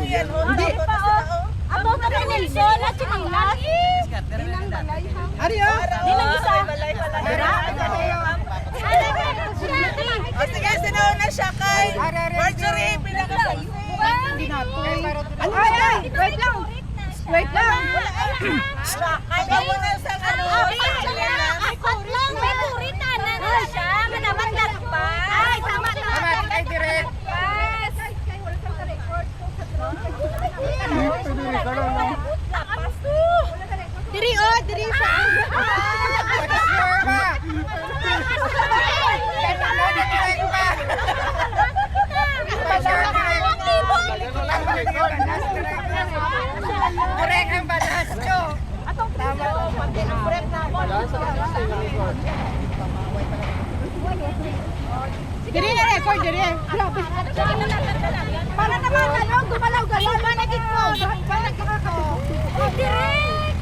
yan. Hindi pa oh. Abo ka kay Nelson at Chinilas. Ari oh. Di lang isa. O sige, sinauna siya kay Marjorie. Pila ka sa iyo. Ano ba? Wait lang. Wait lang. Kaya mo na sa ano. Akot lang. May kurita na siya. Manaman lang pa. Ay, tama na. Ay, direct. Yes. Diri oh, diri sa. Correct ang batas ko. Tama. Correct na mo. Diri na record diri. Grabe. Para naman ano, gumalaw-galaw managit mo. Managit ko. Direct.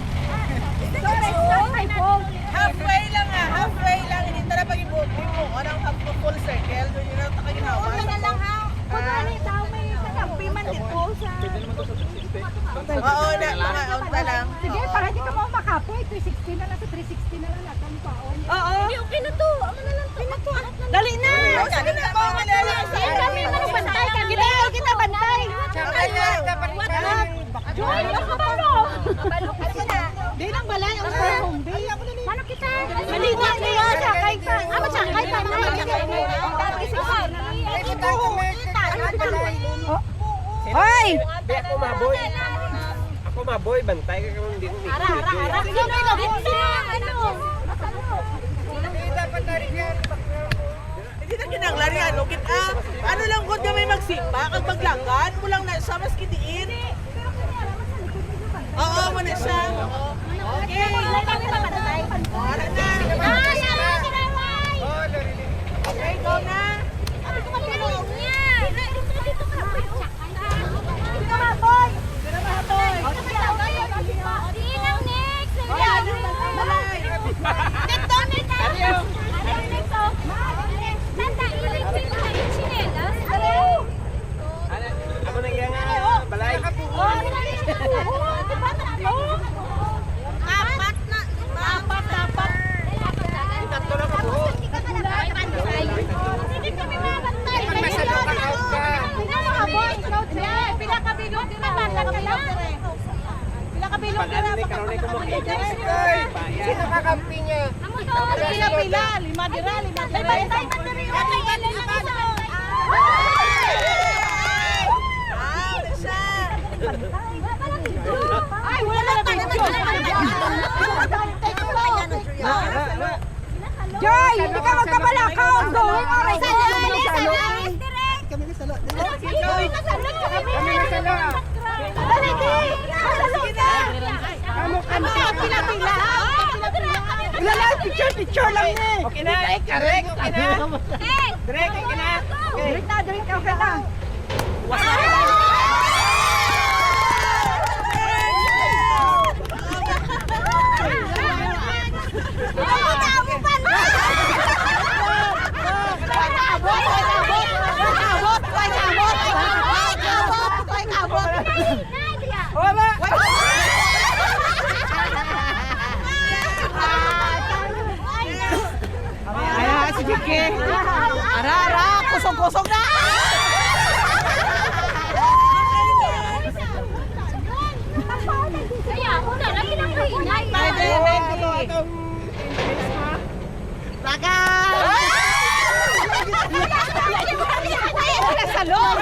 Halfway lang ah, halfway lang. Hindi na pag-ibot mo. Anong half full circle? Doon yun ang takaginawa. Huwag na lang ha. Kunwari daw may kakampi man dito sa... Oo, mga unta lang. Sige, para hindi ka mo makapoy. 360 na lang sa 360 na lang natin paon. Oo. Hindi, okay na to. Ama na lang to. Dali na! Sige na po, malala. Sige, kami na lang bantay. Kita bantay! Joy, nakabalo. Kabalo ka na. Di nang balay ang home. Di ako na Mano kita? Maliwa niya sa kay pa. Amo sa kay pa. Hoy! Ako maboy. Ako maboy, bantay ka kung hindi ko Ara. Sino may labusin? Ano? Hindi na kinanglarian. Lugit ah. Ano lang kung may magsimba, kag maglangan, mo lang na siya, mas kidiin. Oo, mo na siya. Okay. Para na. Okay, go na. Ako na iya nga, balay. Tatlo na ka buhok. Pag-ano ni Karone ko makita. Sino kakampi niya? Pila. Lima dira. Ah, na siya. Ay, wala na picture. Joy! Hindi ka magkabalakaw! Going alright! Kami na salo. Kami na salo! Dali, di! Sige na! Ano ka? Pila-pila! Wala lang! Picture lang eh! Okay na, correct, okay na. Direct, okay na. Drink na, drink ka! Okay na! Ay, sige ke! Ara! Kusog-kusog na! Kaya ako na lang pinakainay. Laga! Wala sa loob!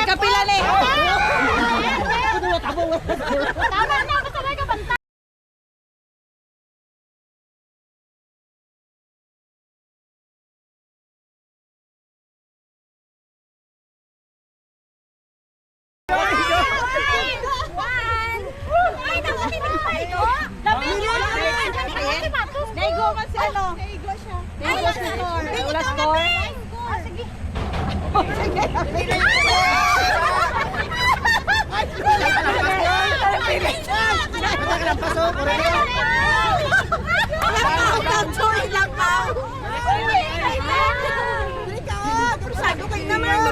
Ikapila na eh! Tama na, kasabay ka bantay. Naigo man si ano? Naigo siya. Naigo si Nor. Wala score? Sige. Sige. Pili. Pili. Pili. Tama.